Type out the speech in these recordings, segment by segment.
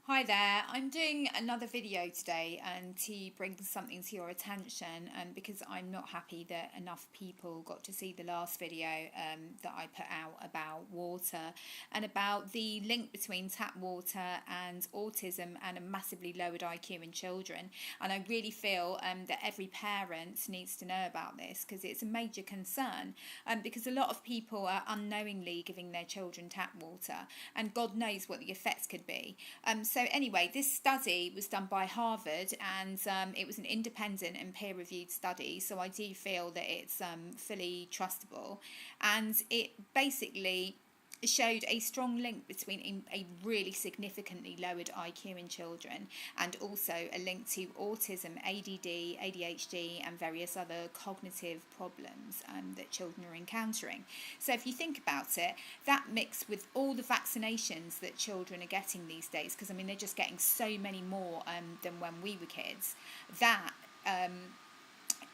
Hi there, I'm doing another video today and to bring something to your attention because I'm not happy that enough people got to see the last video that I put out about water and about the link between tap water and autism and a massively lowered IQ in children. And I really feel that every parent needs to know about this because it's a major concern because a lot of people are unknowingly giving their children tap water and God knows what the effects could be. So anyway, this study was done by Harvard and it was an independent and peer-reviewed study, so I do feel that it's fully trustable. And it basically showed a strong link between a really significantly lowered IQ in children and also a link to autism, ADD, ADHD and various other cognitive problems that children are encountering. So if you think about it, that mixed with all the vaccinations that children are getting these days, because I mean they're just getting so many more than when we were kids, that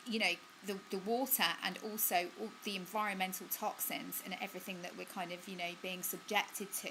you know, the water and also all the environmental toxins and everything that we're kind of, being subjected to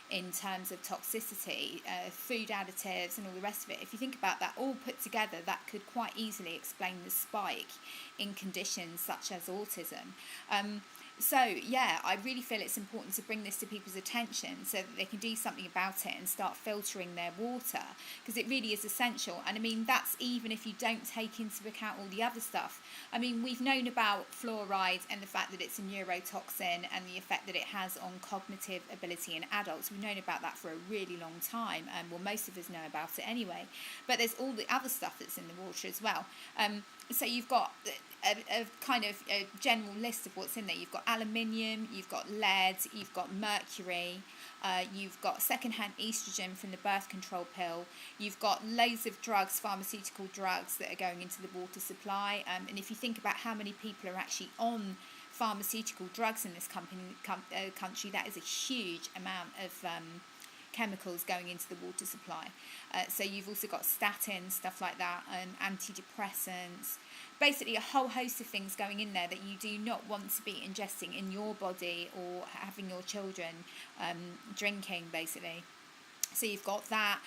in terms of toxicity, food additives and all the rest of it. If you think about that all put together, that could quite easily explain the spike in conditions such as autism. So, yeah, I really feel it's important to bring this to people's attention so that they can do something about it and start filtering their water, because it really is essential. And I mean, that's even if you don't take into account all the other stuff. I mean, we've known about fluoride and the fact that it's a neurotoxin and the effect that it has on cognitive ability in adults. We've known about that for a really long time. Well, most of us know about it anyway. But there's all the other stuff that's in the water as well. So you've got a kind of a general list of what's in there. You've got aluminium, you've got lead, you've got mercury, you've got secondhand estrogen from the birth control pill, you've got loads of drugs, pharmaceutical drugs that are going into the water supply. And if you think about how many people are actually on pharmaceutical drugs in this country, that is a huge amount of chemicals going into the water supply. So you've also got statins, stuff like that, antidepressants, basically a whole host of things going in there that you do not want to be ingesting in your body or having your children drinking, basically. So you've got that,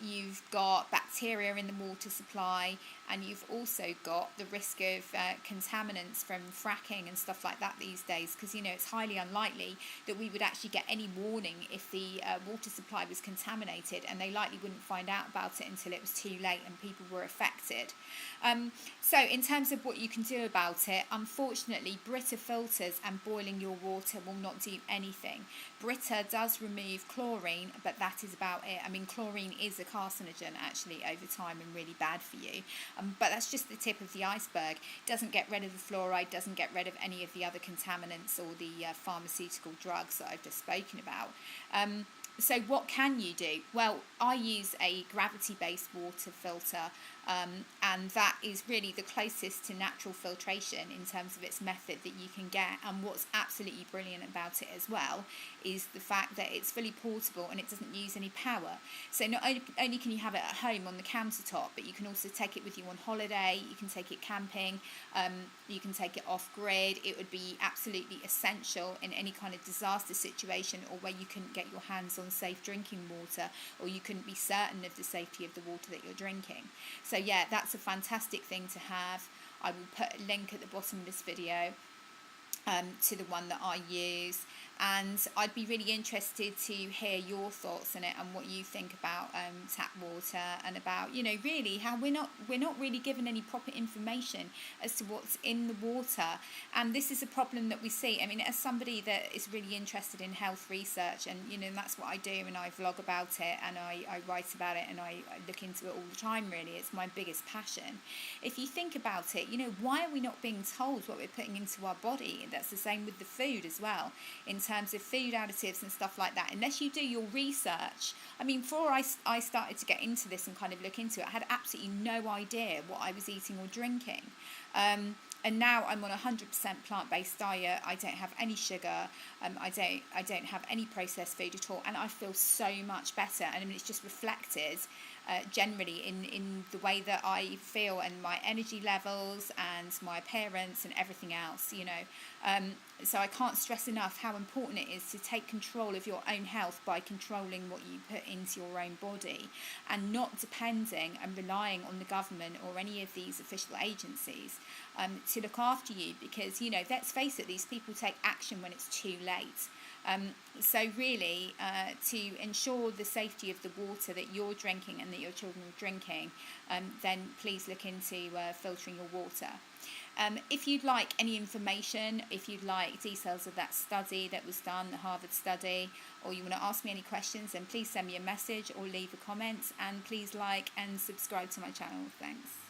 you've got bacteria in the water supply, and you've also got the risk of contaminants from fracking and stuff like that these days, because it's highly unlikely that we would actually get any warning if the water supply was contaminated, and they likely wouldn't find out about it until it was too late and people were affected. So in terms of what you can do about it, unfortunately Brita filters and boiling your water will not do anything. Brita does remove chlorine, but that is about it. I mean, chlorine is a carcinogen actually over time and really bad for you, but that's just the tip of the iceberg. It doesn't get rid of the fluoride, doesn't get rid of any of the other contaminants or the pharmaceutical drugs that I've just spoken about. So what can you do? Well, I use a gravity-based water filter, and that is really the closest to natural filtration in terms of its method that you can get. And what's absolutely brilliant about it as well is the fact that it's fully portable and it doesn't use any power. So not only can you have it at home on the countertop, but you can also take it with you on holiday, you can take it camping, you can take it off-grid. It would be absolutely essential in any kind of disaster situation or where you couldn't get your hands on safe drinking water, or you couldn't be certain of the safety of the water that you're drinking. So yeah, that's a fantastic thing to have. I will put a link at the bottom of this video to the one that I use, and I'd be really interested to hear your thoughts on it and what you think about tap water, and about really how we're not really given any proper information as to what's in the water. And this is a problem that we see. I mean, as somebody that is really interested in health research, and that's what I do, and I vlog about it and I write about it and I look into it all the time. Really, it's my biggest passion. If you think about it, why are we not being told what we're putting into our body? That's the same with the food as well, in terms of food additives and stuff like that. Unless you do your research, I mean, before I started to get into this and kind of look into it, I had absolutely no idea what I was eating or drinking. And now I'm on a 100% plant-based diet. I don't have any sugar. I don't have any processed food at all, and I feel so much better. And I mean, it's just reflected generally in the way that I feel and my energy levels and my appearance and everything else, you know. So I can't stress enough how important it is to take control of your own health by controlling what you put into your own body, and not depending and relying on the government or any of these official agencies to look after you, because, you know, let's face it, these people take action when it's too late. So really, to ensure the safety of the water that you're drinking and that your children are drinking, then please look into filtering your water. If you'd like any information, if you'd like details of that study that was done, the Harvard study, or you want to ask me any questions, then please send me a message or leave a comment, and please like and subscribe to my channel. Thanks.